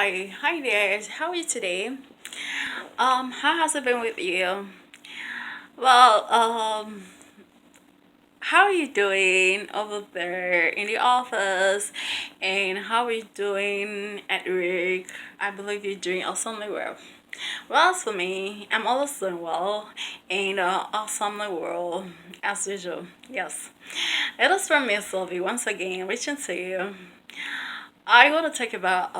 Hi there. How are you today? How has it been with you? Well, how are you doing over there in the office? And how are you doing at work? I believe you're doing awesomely well. Well, as for me, I'm always doing well and awesomely well as usual. Yes, it is from me, Sylvie. Once again, reaching to you. I want to talk about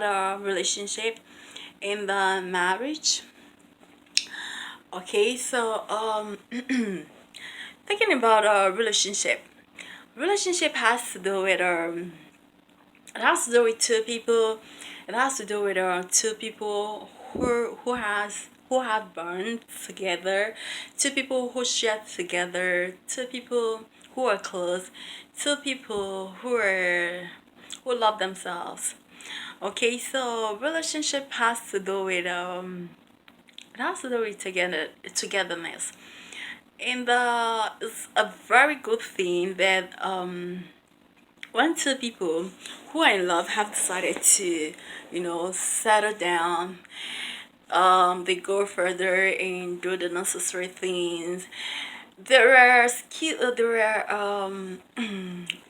a relationship in the marriage. Okay, so thinking about a relationship. Relationship has to do with it has to do with two people. It has to do with two people who have bond together, two people who share together, two people who are close, two people who love themselves. Okay, so relationship has to do with it has to do with togetherness. And it's a very good thing that when two people who are in love have decided to, settle down, they go further and do the necessary things. There are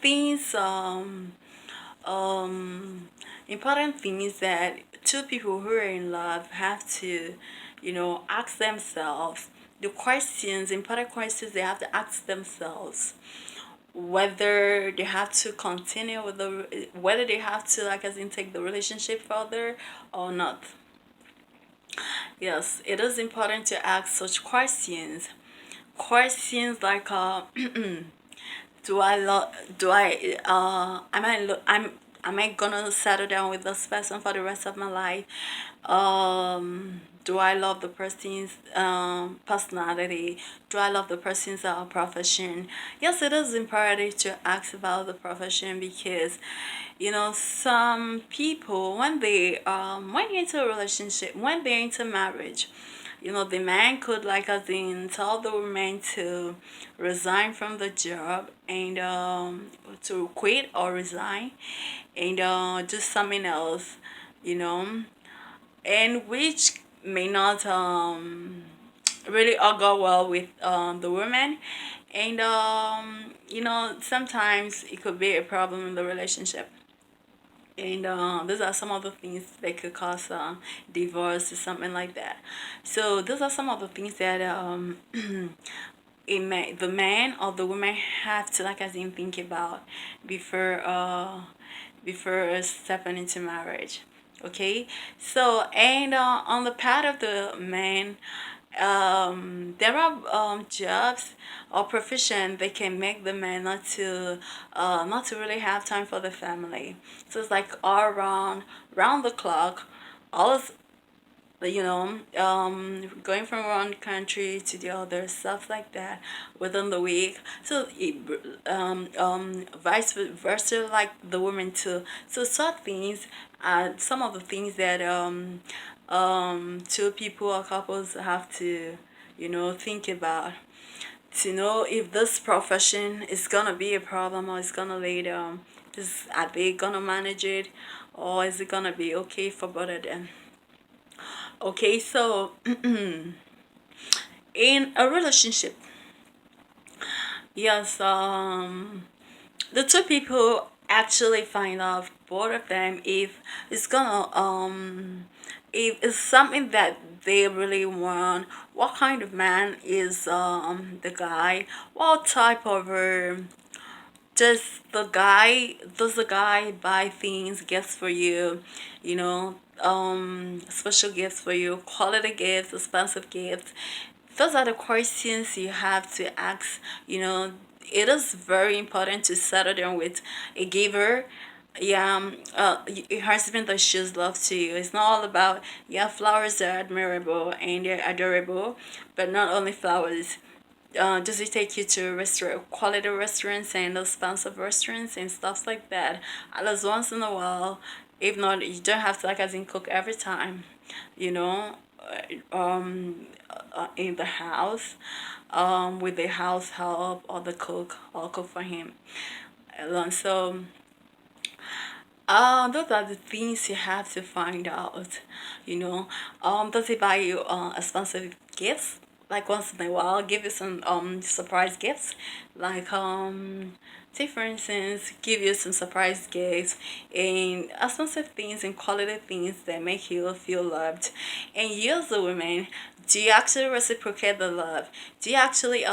things um important things that two people who are in love have to, ask themselves. The questions, important questions they have to ask themselves, whether they have to continue with whether they have to, like, as in, take the relationship further or not. Yes, it is important to ask such questions. Questions like do I love do I am I lo- I'm am I gonna settle down with this person for the rest of my life? Do I love the person's personality? Do I love the person's profession? Yes, it is imperative to ask about the profession, because some people, when they're into a relationship, when they're into marriage, the man could, like, as in, tell the woman to resign from the job and to quit or resign and do something else, you know, and which may not really all go well with the woman. And sometimes it could be a problem in the relationship. And those are some of the things that could cause divorce or something like that. So those are some of the things that the man or the woman have to, like, as in, think about before stepping into marriage. Okay, so, and on the part of the man, there are jobs or profession that can make the man not to really have time for the family. So it's like all around, round the clock, all of, going from one country to the other, stuff like that, within the week. So vice versa, like the women too. So sort things, some of the things that two people or couples have to, think about, to know if this profession is gonna be a problem, or is gonna lead are they gonna manage it, or is it gonna be okay for both of them. Okay, so in a relationship, yes, the two people actually find out, both of them, if it's something that they really want. What kind of man is the guy? What type of does the guy buy things, gifts for you, special gifts for you, quality gifts, expensive gifts? Those are the questions you have to ask. It is very important to settle down with a giver. Yeah, your husband that shows love to you. It's not all about, yeah, flowers are admirable and they're adorable, but not only flowers. Does it take you to restaurant, quality restaurants and expensive restaurants and stuff like that? At least once in a while. If not, you don't have to, like, as in, cook every time. You know, in the house, with the house help or the cook, or cook for him. So Those are the things you have to find out. You know, does he buy you expensive gifts? Like once in a while, give you some surprise gifts. Like say for instance, give you some surprise gifts and expensive things and quality things that make you feel loved. And you as a woman, do you actually reciprocate the love? Do you actually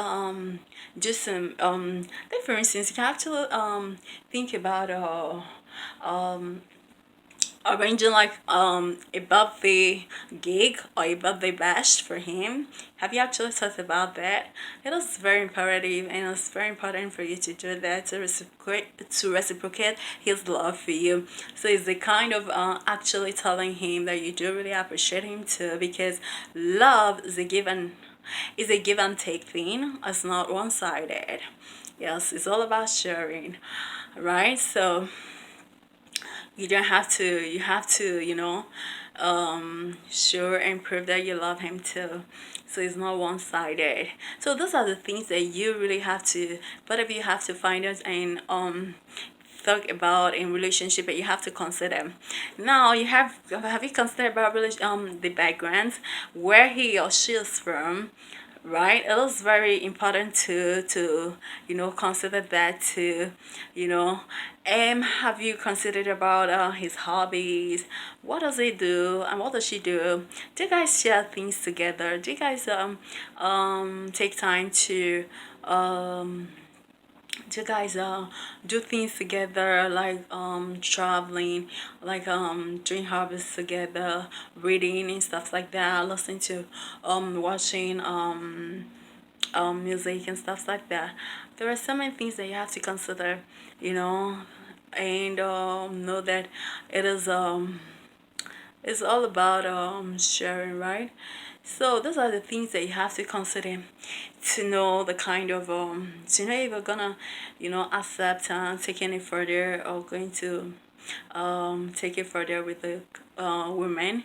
do some like for instance, you can actually think about um arranging like a birthday gig or a birthday bash for him. Have you actually thought about that? It is very imperative and it's very important for you to do that to reciprocate his love for you. So it's the kind of actually telling him that you do really appreciate him too, because love is a give and take thing. It's not one sided. Yes, it's all about sharing, right? So you don't have to, you have to, show and prove that you love him too. So it's not one-sided. So those are the things that you really have to, both of you have to find out and talk about in relationship, that you have to consider. Now you have you considered about the background, where he or she is from, right? It is very important to consider that too, you know. Have you considered about his hobbies? What does he do and what does she do? Do you guys share things together? Do you guys take time to um you guys do things together, like traveling, like doing hobbies together, reading and stuff like that, listening to watching music and stuff like that? There are so many things that you have to consider, you know, and know that it is it's all about sharing, right? So those are the things that you have to consider to know the kind of to know if you're gonna, accept taking it further, or going to take it further with the women,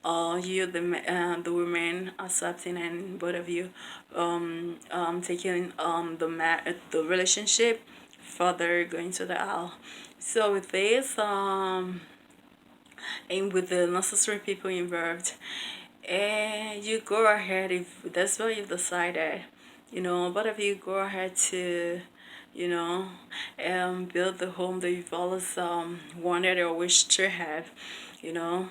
or you the women accepting, and both of you taking the relationship further, going to the aisle. So with this and with the necessary people involved, and you go ahead, if that's what you've decided, both of you go ahead to, you know build the home that you've always wanted or wished to have, you know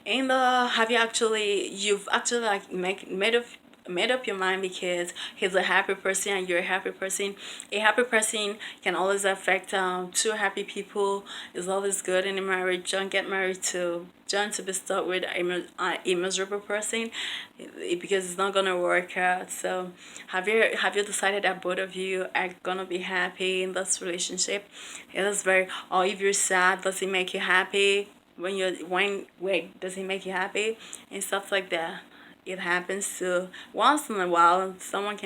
and have you've actually like made up your mind, because he's a happy person and you're a happy person. A happy person can always affect two happy people. It's always good in a marriage. Don't get married to John to be stuck with a miserable person, because it's not gonna work out. So have you decided that both of you are gonna be happy in this relationship? It is very. Or if you're sad, does it make you happy? When wait, does it make you happy and stuff like that? It happens to once in a while. Someone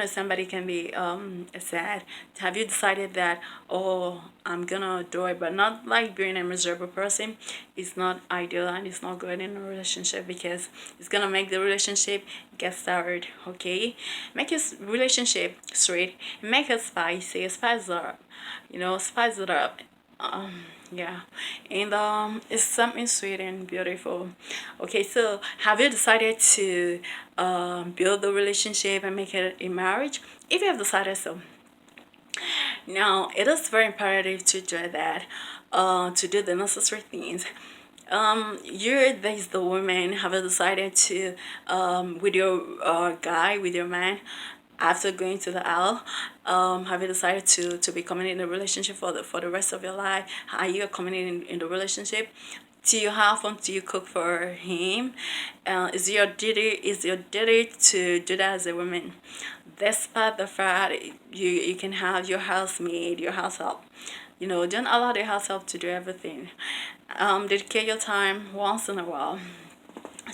or somebody can be sad. Have you decided that, oh, I'm gonna do it, but not like being a miserable person? It's not ideal and it's not good in a relationship, because it's gonna make the relationship get soured. Okay, make your relationship sweet, make it spicy, spice it up, spice it up. Yeah, and it's something sweet and beautiful. Okay, so have you decided to build the relationship and make it a marriage? If you have decided so, now it is very imperative to do that, to do the necessary things. You're this the woman have decided to with your guy, with your man, after going to the aisle, have you decided to be committed in a relationship for the rest of your life? Are you committed in the relationship? Do you have fun? Do you cook for him? Is your duty to do that as a woman? Despite the fact you can have your housemaid, your house help. Don't allow the house help to do everything. Dedicate your time once in a while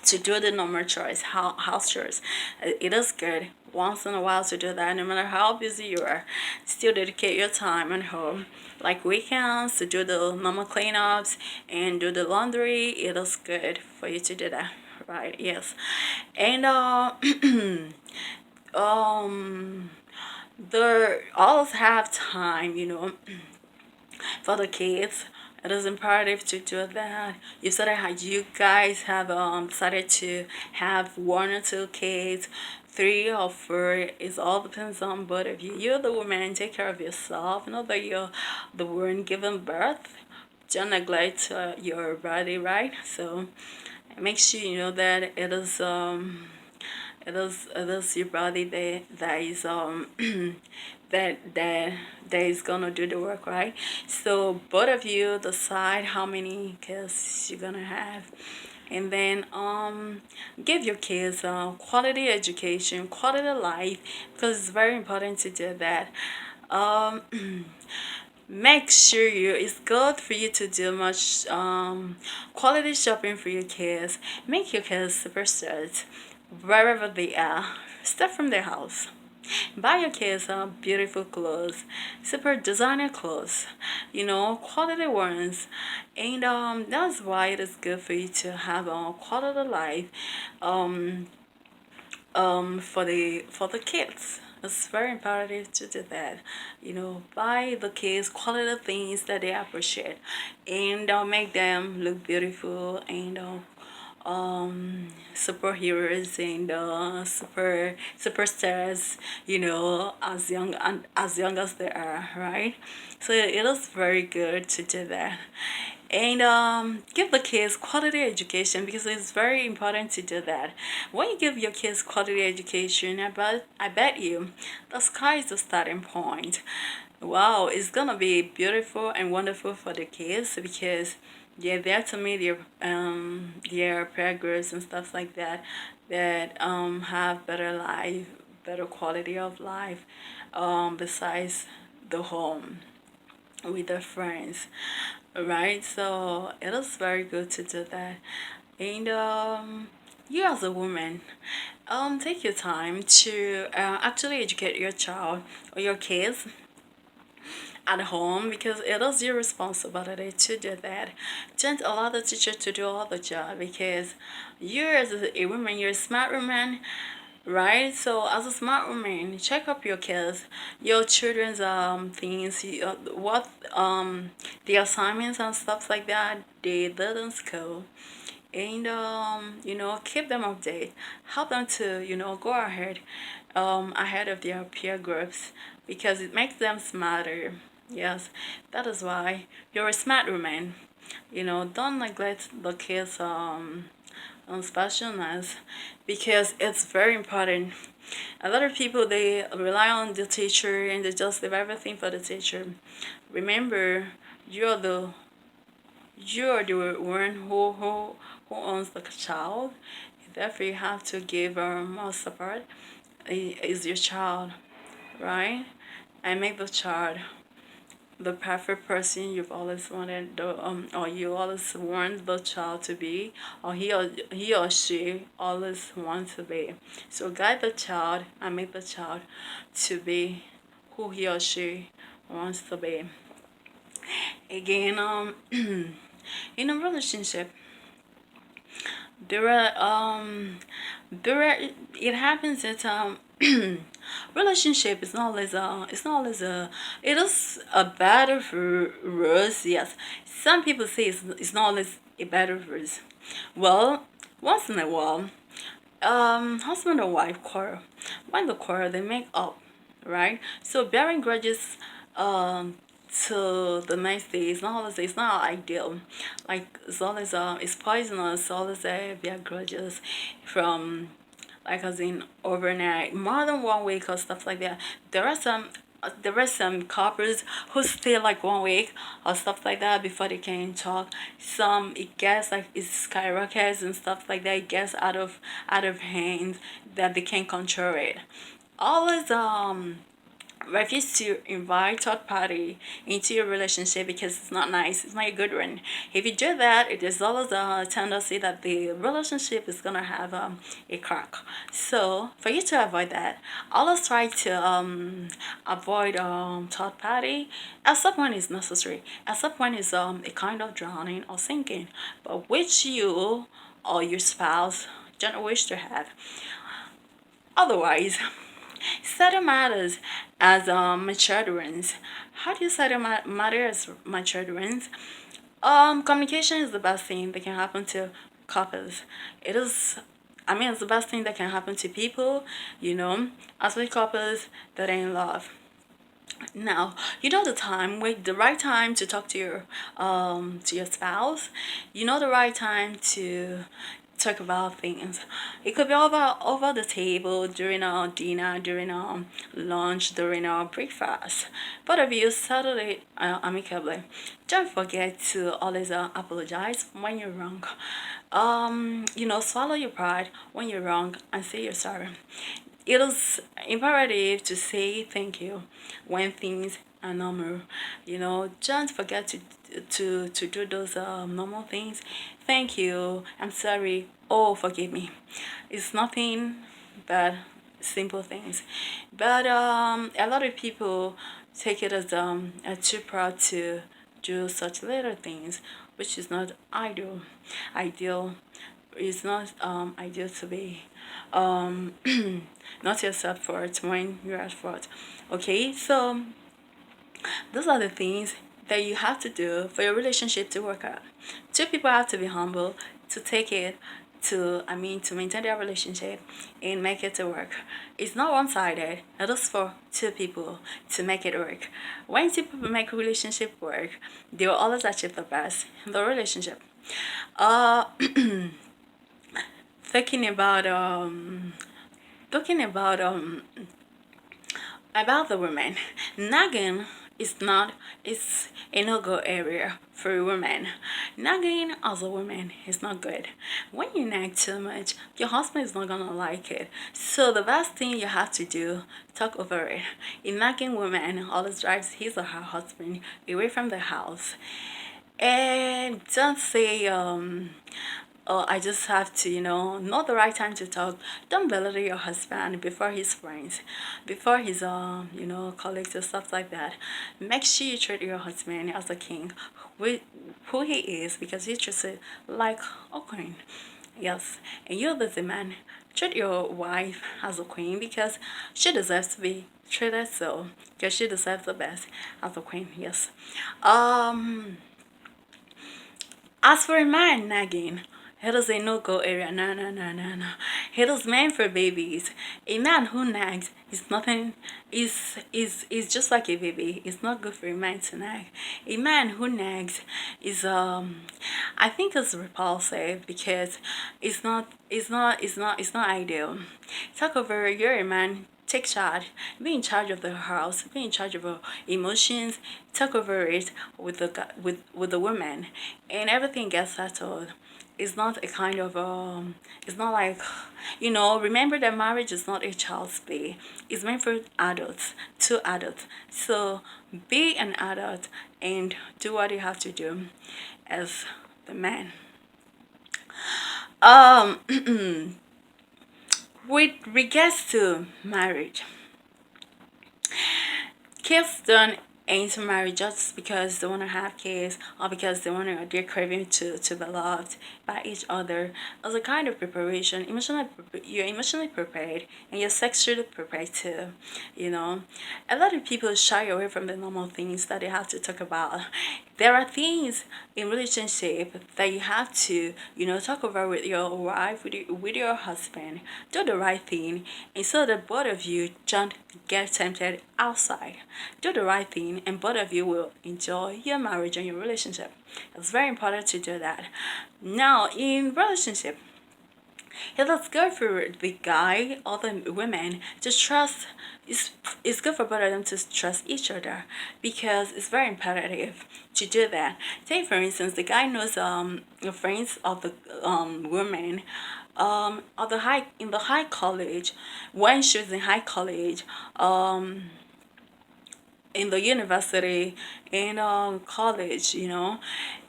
to do the normal chores, house chores. It is good once in a while to do that. No matter how busy you are, still dedicate your time at home, like weekends, to do the normal cleanups and do the laundry. It is good for you to do that, right? Yes, and um, they always have time, for the kids. It is imperative to do that. You said how you guys have decided to have one or two kids, three or four. It all depends on both of you. You're the woman. Take care of yourself. Know that you're the one giving birth. Don't neglect your body, right? So make sure you know that it is your body that is that is gonna do the work, right? So both of you decide how many kids you're gonna have, and then give your kids quality education, quality life, because it's very important to do that. um Make sure it's good for you to do much quality shopping for your kids. Make your kids superstars wherever they are. Start from their house. Buy your kids beautiful clothes, super designer clothes, quality ones. And that's why it is good for you to have a quality life um for the kids. It's very imperative to do that. Buy the kids quality things that they appreciate, and make them look beautiful, and superheroes, and superstars, as young as they are, right? So it is very good to do that, and give the kids quality education, because it's very important to do that. When you give your kids quality education, I bet you the sky is the starting point. Wow, it's gonna be beautiful and wonderful for the kids, because they're there to meet their progress and stuff like that, that have better life, better quality of life, besides the home with their friends, right? So it is very good to do that. And you as a woman, take your time to actually educate your child or your kids at home, because it is your responsibility to do that. Don't allow the teacher to do all the job, because you as a woman, you're a smart woman, right? So as a smart woman, check up your kids, your children's things, what the assignments and stuff like that they did in school, and keep them updated. Help them to go ahead of their peer groups, because it makes them smarter. Yes, that is why you're a smart woman. Don't neglect the kids on specialness, because it's very important. A lot of people, they rely on the teacher, and they just leave everything for the teacher. Remember, you're the you're the one who owns the child. Therefore, you have to give most support. Is your child, right? And make the child the perfect person you've always wanted, or you always want the child to be, or he or she always wants to be. So guide the child and make the child to be who he or she wants to be. Again, in a relationship, there are it happens that relationship is not always it is a battle for rose. Yes, some people say it's not always a battle for rose. Well, once in a while, husband and wife quarrel. When they quarrel, they make up, right? So bearing grudges to the next day is not always, it's not ideal. Like it's always it's poisonous. Always bear grudges from, like, as in overnight, more than one week or stuff like that. There are some couples who stay like 1 week or stuff like that before they can talk. Some, it gets like it skyrockets and stuff like that. It gets out of hand, that they can't control it. Always refuse to invite third party into your relationship, because it's not nice. It's not a good one. If you do that, it is always a tendency that the relationship is gonna have a crack. So for you to avoid that, always try to avoid third party, except when it's necessary, except when it's a kind of drowning or sinking, but which you or your spouse don't wish to have. Otherwise, settle matters as mature ones. How do you settle matters, mature ones? Communication is the best thing that can happen to couples. It is, I mean, it's the best thing that can happen to people, you know, especially couples that are in love. Now, you know the time, wait, the right time to talk to your spouse. You know the right time to talk about things. It could be over the table during our dinner, during our lunch, during our breakfast. Both of you settle it amicably. Don't forget to always apologize when you're wrong. Swallow your pride when you're wrong and say you're sorry. It is imperative to say thank you when things are normal. Don't forget to do those normal things. Thank you. I'm sorry. Oh, forgive me. It's nothing but simple things. But a lot of people take it as too proud to do such little things, which is not ideal. It's not ideal to be um not yourself for it when you're at fault. Okay, so those are the things that you have to do for your relationship to work out. Two people have to be humble to take it to maintain their relationship and make it to work. It's not one-sided. It is for two people to make it work. When two people make a relationship work, they will always achieve the best in the relationship. Uh thinking about the women. Nagging is not is a no-go area for women. Nagging as a woman is not good. When you nag too much, your husband is not gonna like it. So the best thing you have to do, talk over it. A nagging woman always drives his or her husband away from the house. And don't say oh, I just have to, not the right time to talk. Don't belittle your husband before his friends, before his, colleagues and stuff like that. Make sure you treat your husband as a king, who he is, because he treats it like a queen. Yes, and you, the man, treat your wife as a queen because she deserves to be treated so, because she deserves the best as a queen. Yes. Um. As for a man nagging, it is a no-go area. No, no, no, no, no. It is meant for babies. A man who nags is nothing. Is just like a baby. It's not good for a man to nag. A man who nags is I think it's repulsive because it's not ideal. Talk over. You're a man. Take charge. Be in charge of the house. Be in charge of your emotions. Talk over it with the woman, and everything gets settled. It's not a kind of It's not like, Remember that marriage is not a child's play. It's meant for adults, two adults. So be an adult and do what you have to do as the man. Um, with regards to marriage, kids don't into marriage just because they want to have kids or because they're craving to be loved by each other as a kind of preparation. You're emotionally prepared and you're sexually prepared too. you know a lot of people shy away from the normal things that they have to talk about. There are things in relationship that you have to talk about with your wife, with your husband. Do the right thing, and so that both of you don't get tempted outside. Do the right thing, and both of you will enjoy your marriage and your relationship. It's very important to do that. Now, in relationship, it is good for the guy or the women to trust. It's good for both of them to trust each other because it's very imperative to do that. Take for instance, the guy knows the friends of the woman of the high in the high college, when she was in high college, in the university, in college,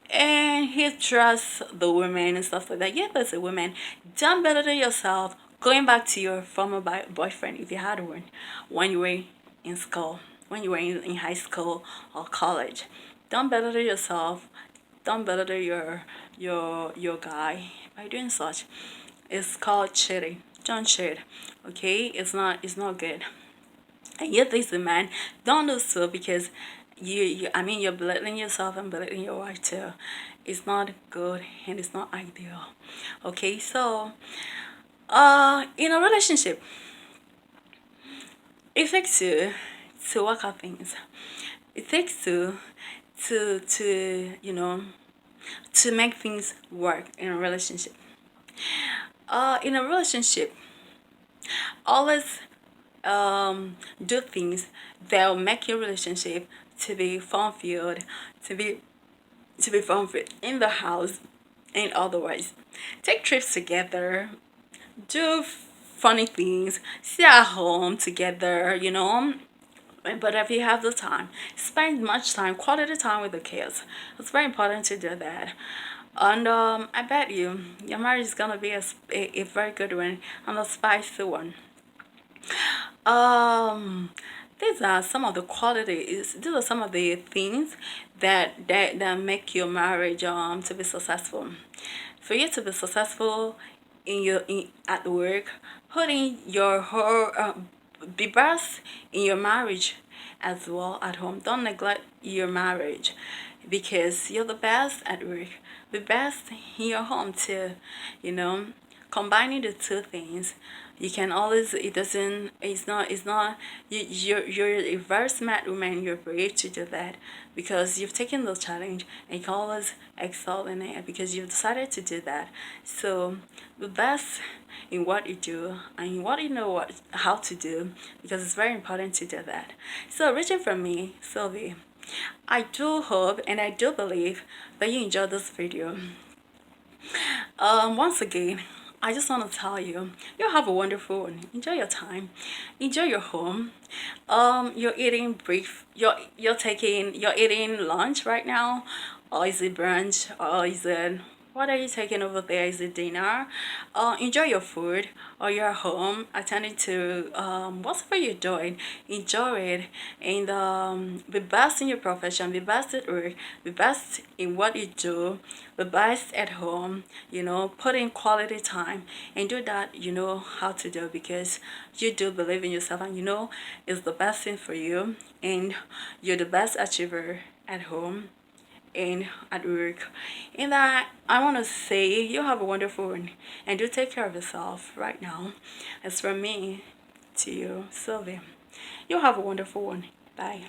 and he trusts the women and stuff like that. Yeah, there's a woman. Don't belittle yourself going back to your former boyfriend if you had one when you were in school, when you were in high school or college. Don't belittle yourself. Don't belittle your guy by doing such. It's called cheating. Don't cheat. Okay, it's not good. And yet, this man don't do so because I mean, you're belittling yourself and belittling your wife too. It's not good and it's not ideal. Okay, so in a relationship, it takes two to work out things. It takes two to to make things work in a relationship. In a relationship, always do things that will make your relationship to be fun-filled, to be fun-filled in the house and otherwise. Take trips together, do funny things, stay at home together, but if you have the time, spend much time, quality time with the kids. It's very important to do that. And I bet you your marriage is gonna be a very good one and a spicy one. Um, these are some of the qualities. These are some of the things that make your marriage to be successful. For you to be successful at work, putting your whole be best in your marriage as well at home. Don't neglect your marriage because you're the best at work, the best in your home too. You know, combining the two things, you can always. It doesn't. It's not. You're a very smart woman. You're brave to do that because you've taken the challenge and you can always excel in it because you've decided to do that. So the best in what you do and what you know how to do because it's very important to do that. So reaching from me, Sylvie, I do hope and I do believe that you enjoyed this video. Once again, I just want to tell you, you have a wonderful one. Enjoy your time, enjoy your home. You're eating brief. You're eating lunch right now, or is it brunch, or is it what are you taking over there? Is it dinner? Enjoy your food or your home, attending to whatever you're doing. Enjoy it and be best in your profession, be best at work, be best in what you do, be best at home, put in quality time and do that you know how to do because you do believe in yourself and you know it's the best thing for you and you're the best achiever at home and at work. And that I want to say you have a wonderful one and do take care of yourself right now. As from me to you, Sylvie, you have a wonderful one. Bye.